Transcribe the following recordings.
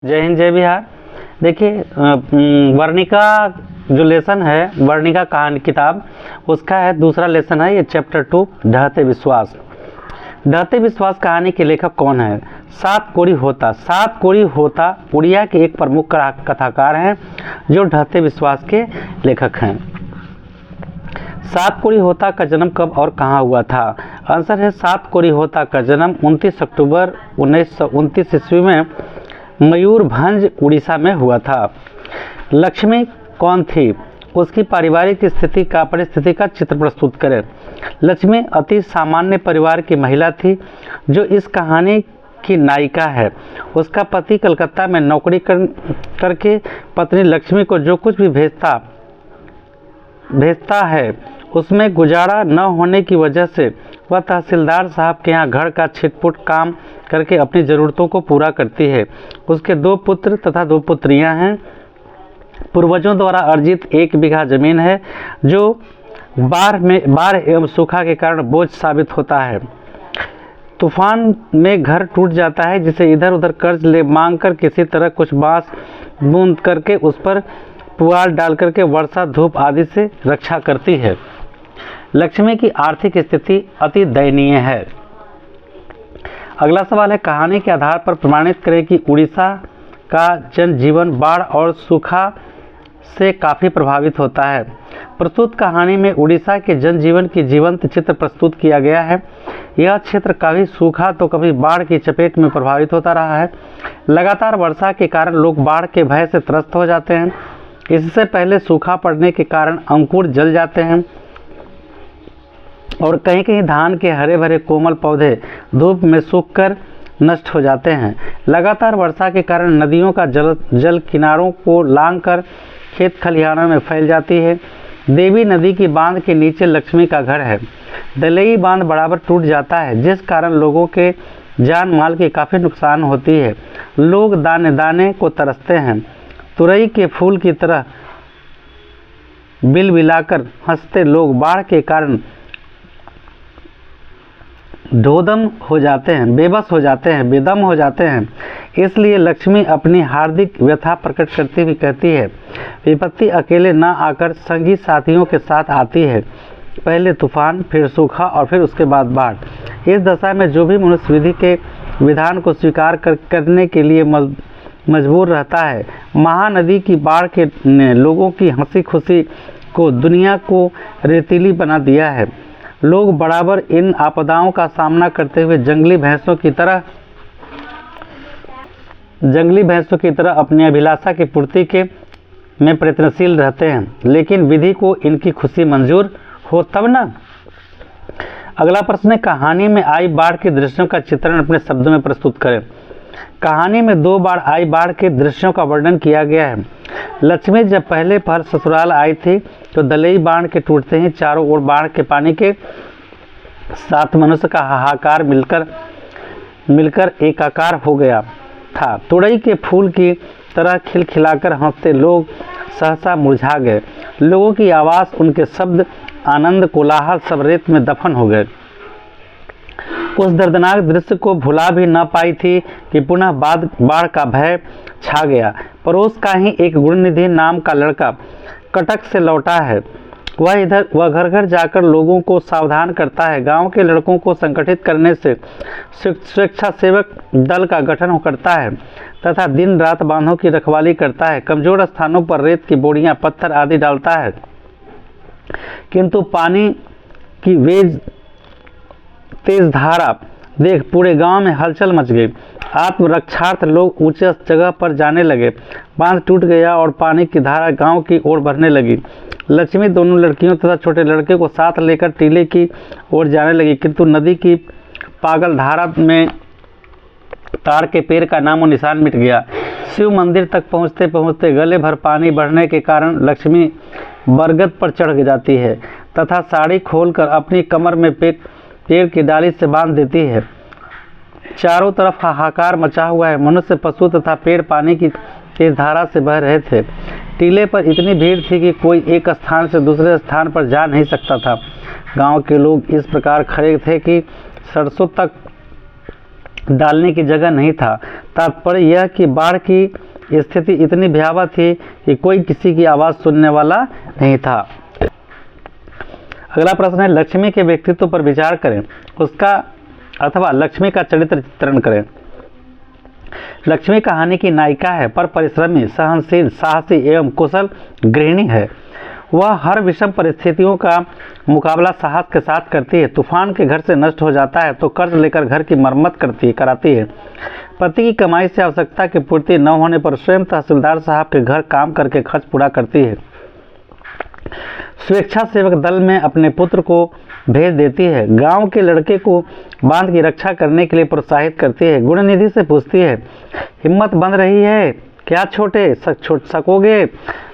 जय हिंद जय बिहार। देखिए वर्णिका जो लेसन है, वर्णिका कहानी किताब, उसका है दूसरा लेसन है ये चैप्टर 2 ढहते विश्वास। ढहते विश्वास कहानी के लेखक कौन है? सात कोड़ी होता उड़िया के एक प्रमुख कथाकार हैं जो ढहते विश्वास के लेखक हैं। सात कोड़ी होता का जन्म कब और कहाँ हुआ था? आंसर है सात कोड़ी होता का जन्म 29 अक्टूबर 1929 ईस्वी में मयूरभंज उड़ीसा में हुआ था। लक्ष्मी कौन थी? उसकी पारिवारिक परिस्थिति का चित्र प्रस्तुत करें। लक्ष्मी अति सामान्य परिवार की महिला थी जो इस कहानी की नायिका है। उसका पति कलकत्ता में नौकरी करके पत्नी लक्ष्मी को जो कुछ भी भेजता है उसमें गुजारा न होने की वजह से वह तहसीलदार साहब के यहाँ घर का छिटपुट काम करके अपनी ज़रूरतों को पूरा करती है। उसके 2 पुत्र तथा 2 पुत्रियां हैं। पूर्वजों द्वारा अर्जित 1 बीघा जमीन है जो बाढ़ एवं सूखा के कारण बोझ साबित होता है। तूफान में घर टूट जाता है जिसे इधर उधर कर्ज मांग कर किसी तरह कुछ बांस बूंद करके उस पर पुआल डाल करके वर्षा धूप आदि से रक्षा करती है। लक्ष्मी की आर्थिक स्थिति अति दयनीय है। अगला सवाल है, कहानी के आधार पर प्रमाणित करें कि उड़ीसा का जनजीवन बाढ़ और सूखा से काफ़ी प्रभावित होता है। प्रस्तुत कहानी में उड़ीसा के जनजीवन की जीवंत चित्र प्रस्तुत किया गया है। यह क्षेत्र कभी सूखा तो कभी बाढ़ की चपेट में प्रभावित होता रहा है। लगातार वर्षा के कारण लोग बाढ़ के भय से त्रस्त हो जाते हैं। इससे पहले सूखा पड़ने के कारण अंकुर जल जाते हैं और कहीं कहीं धान के हरे भरे कोमल पौधे धूप में सूखकर नष्ट हो जाते हैं। लगातार वर्षा के कारण नदियों का जल किनारों को लांघकर खेत खलिहानों में फैल जाती है। देवी नदी की बांध के नीचे लक्ष्मी का घर है। दलई बांध बराबर टूट जाता है जिस कारण लोगों के जान माल की काफ़ी नुकसान होती है। लोग दाने दाने को तरसते हैं। तुरई के फूल की तरह बिलबिलाकर हंसते लोग बाढ़ के कारण बेदम हो जाते हैं। इसलिए लक्ष्मी अपनी हार्दिक व्यथा प्रकट करती हुई कहती है, विपत्ति अकेले न आकर संगी साथियों के साथ आती है। पहले तूफान, फिर सूखा और फिर उसके बाद बाढ़। इस दशा में जो भी मनुष्य विधि के विधान को स्वीकार करने के लिए मजबूर रहता है। महानदी की बाढ़ के ने लोगों की हंसी खुशी को, दुनिया को रेतीली बना दिया है। लोग बराबर इन आपदाओं का सामना करते हुए जंगली भैंसों की तरह अपनी अभिलाषा की पूर्ति में प्रयत्नशील रहते हैं, लेकिन विधि को इनकी खुशी मंजूर हो तब न। अगला प्रश्न है, कहानी में आई बाढ़ के दृश्यों का चित्रण अपने शब्दों में प्रस्तुत करें। कहानी में 2 बार आई बाढ़ के दृश्यों का वर्णन किया गया है। लक्ष्मी जब पहले पहर ससुराल आई थी तो दलई बांध के टूटते ही चारों ओर बाढ़ के पानी के साथ मनुष्य का हाहाकार मिलकर एकाकार हो गया था। तुरई के फूल की तरह खिलखिलाकर हंसते लोग सहसा मुरझा गए। लोगों की आवाज़, उनके शब्द, आनंद, कोलाहल सब रेत में दफन हो गए। उस दर्दनाक दृश्य को भुला भी न पाई थी कि पुनः बाढ़ का भय छा गया। पड़ोस का ही एक गुणनिधि नाम का लड़का कटक से लौटा है। वह घर घर जाकर लोगों को सावधान करता है। गांव के लड़कों को संगठित करने से स्वेच्छासेवक दल का गठन करता है तथा दिन रात बांधों की रखवाली करता है। कमजोर स्थानों पर रेत की बोरियां, पत्थर आदि डालता है, किंतु पानी की तेज धारा देख पूरे गांव में हलचल मच गई। आत्मरक्षार्थ लोग ऊंचे जगह पर जाने लगे। बांध टूट गया और पानी की धारा गांव की ओर बढ़ने लगी। लक्ष्मी दोनों लड़कियों तथा छोटे लड़के को साथ लेकर टीले की ओर जाने लगी, किंतु नदी की पागल धारा में तार के पेड़ का नामो निशान मिट गया। शिव मंदिर तक पहुंचते पहुंचते गले भर पानी बढ़ने के कारण लक्ष्मी बरगद पर चढ़ जाती है तथा साड़ी खोलकर अपनी कमर में पेड़ की डाली से बांध देती है। चारों तरफ हाहाकार मचा हुआ है। मनुष्य, पशु तथा पेड़ पानी की तेज धारा से बह रहे थे। टीले पर इतनी भीड़ थी कि कोई एक स्थान से दूसरे स्थान पर जा नहीं सकता था। गांव के लोग इस प्रकार खड़े थे कि सरसों तक डालने की जगह नहीं था। तात्पर्य यह कि बाढ़ की स्थिति इतनी भयावह थी कि कोई किसी की आवाज़ सुनने वाला नहीं था। अगला प्रश्न है, लक्ष्मी के व्यक्तित्व पर विचार करें, उसका अथवा लक्ष्मी का चरित्र चित्रण करें। लक्ष्मी कहानी की नायिका है, पर परिश्रमी, सहनशील, साहसी एवं कुशल गृहिणी है। वह हर विषम परिस्थितियों का मुकाबला साहस के साथ करती है। तूफान के घर से नष्ट हो जाता है तो कर्ज लेकर घर की मरम्मत कराती है। पति की कमाई से आवश्यकता की पूर्ति न होने पर स्वयं तहसीलदार साहब के घर काम करके खर्च पूरा करती है। स्वेच्छा सेवक दल में अपने पुत्र को भेज देती है। गांव के लड़के को बांध की रक्षा करने के लिए प्रोत्साहित करती है। गुणनिधि से पूछती है, हिम्मत बंध रही है क्या छोटे, सकोगे?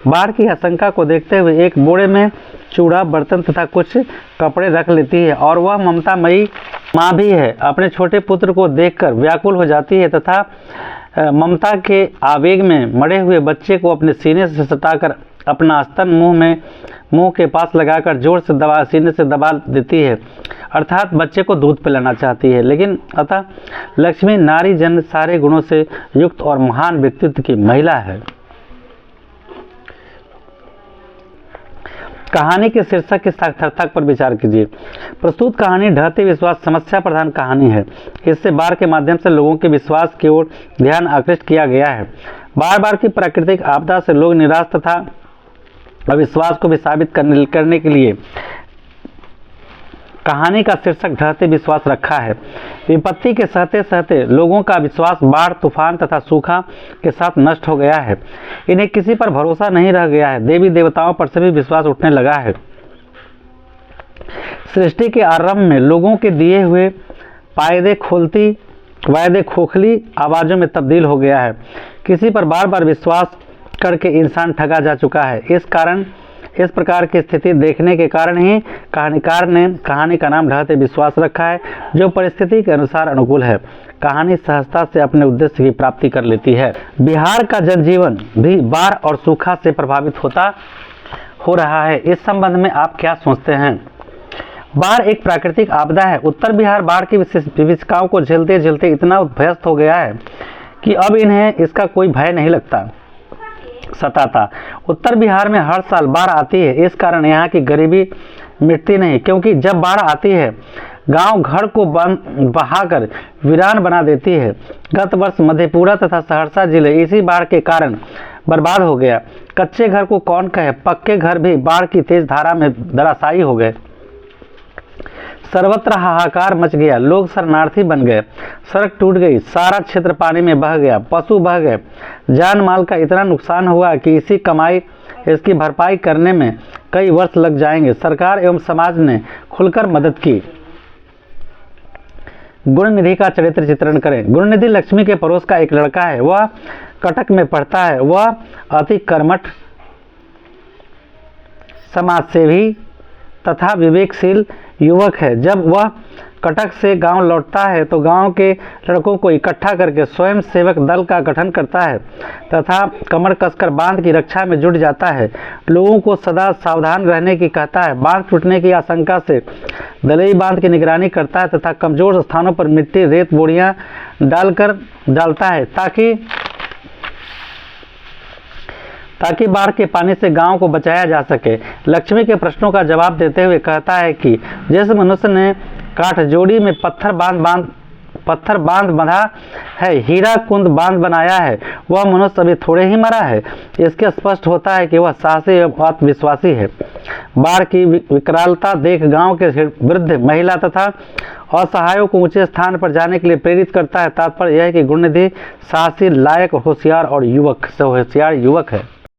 बाढ़ की आशंका को देखते हुए एक बोरे में चूड़ा, बर्तन तथा कुछ कपड़े रख लेती है। और वह ममतामयी माँ भी है। अपने छोटे पुत्र को देखकर व्याकुल हो जाती है तथा ममता के आवेग में मरे हुए बच्चे को अपने सीने से सटाकर अपना स्तन मुंह के पास लगाकर जोर से सीने से दबा देती है, अर्थात बच्चे को दूध पिलाना चाहती है। लेकिन अतः लक्ष्मी नारी जन सारे गुणों से युक्त और महान व्यक्तित्व की महिला है। कहानी के शीर्षक की सार्थकता पर विचार कीजिए। प्रस्तुत कहानी ढहते विश्वास समस्या प्रधान कहानी है। इससे बाढ़ के माध्यम से लोगों के विश्वास की ओर ध्यान आकृष्ट किया गया है। बार बार की प्राकृतिक आपदा से लोग निराश तथा अविश्वास को भी साबित करने के लिए कहानी का शीर्षक ढहते विश्वास रखा है। विपत्ति के सहते सहते लोगों का विश्वास बाढ़, तूफान तथा सूखा के साथ नष्ट हो गया है। इन्हें किसी पर भरोसा नहीं रह गया है। देवी देवताओं पर सभी विश्वास उठने लगा है। सृष्टि के आरंभ में लोगों के दिए हुए वायदे खोखली आवाजों में तब्दील हो गया है। किसी पर बार बार विश्वास करके इंसान ठगा जा चुका है। इस प्रकार की स्थिति देखने के कारण ही कहानीकार ने कहानी का नाम ढहते विश्वास रखा है, जो परिस्थिति के अनुसार अनुकूल है। कहानी सहजता से अपने उद्देश्य की प्राप्ति कर लेती है। बिहार का जनजीवन भी बाढ़ और सूखा से प्रभावित हो रहा है। इस संबंध में आप क्या सोचते हैं? बाढ़ एक प्राकृतिक आपदा है। उत्तर बिहार बाढ़ की विभीषिकाओं को झेलते झेलते इतना उद्भस्त हो गया है कि अब इन्हें इसका कोई भय नहीं सताता। उत्तर बिहार में हर साल बाढ़ आती है। इस कारण यहाँ की गरीबी मिटती नहीं, क्योंकि जब बाढ़ आती है गांव घर को बहाकर वीरान बना देती है। गत वर्ष मधेपुरा तथा सहरसा जिले इसी बाढ़ के कारण बर्बाद हो गया। कच्चे घर को कौन कहे, पक्के घर भी बाढ़ की तेज धारा में धराशायी हो गए। सर्वत्र हाहाकार मच गया। लोग शरणार्थी बन गए। सड़क टूट गई। सारा क्षेत्र पानी में बह गया। पशु बह गए। जान माल का इतना नुकसान हुआ कि इसकी भरपाई करने में कई वर्ष लग जाएंगे। सरकार एवं समाज ने खुलकर मदद की। गुणनिधि का चरित्र चित्रण करें। गुणनिधि लक्ष्मी के पड़ोस का एक लड़का है। वह कटक में पढ़ता है। वह अति कर्मठ, समाजसेवी तथा विवेकशील युवक है। जब वह कटक से गांव लौटता है तो गांव के लड़कों को इकट्ठा करके स्वयं सेवक दल का गठन करता है तथा कमर कसकर बांध की रक्षा में जुट जाता है। लोगों को सदा सावधान रहने की कहता है। बांध टूटने की आशंका से दलई बांध की निगरानी करता है तथा कमजोर स्थानों पर मिट्टी, रेत, बोरियां डालता है ताकि बाढ़ के पानी से गांव को बचाया जा सके। लक्ष्मी के प्रश्नों का जवाब देते हुए कहता है कि जिस मनुष्य ने काठ जोड़ी में पत्थर बांध बंधा है, हीरा कुंद बांध बनाया है, वह मनुष्य अभी थोड़े ही मरा है। इसके स्पष्ट होता है कि वह साहसी एवं आत्मविश्वासी है। बाढ़ की विकरालता देख गांव के वृद्ध, महिला तथा असहायों को ऊंचे स्थान पर जाने के लिए प्रेरित करता है। तात्पर्य यह है कि गुणनिधि साहसी, लायक, होशियार युवक है।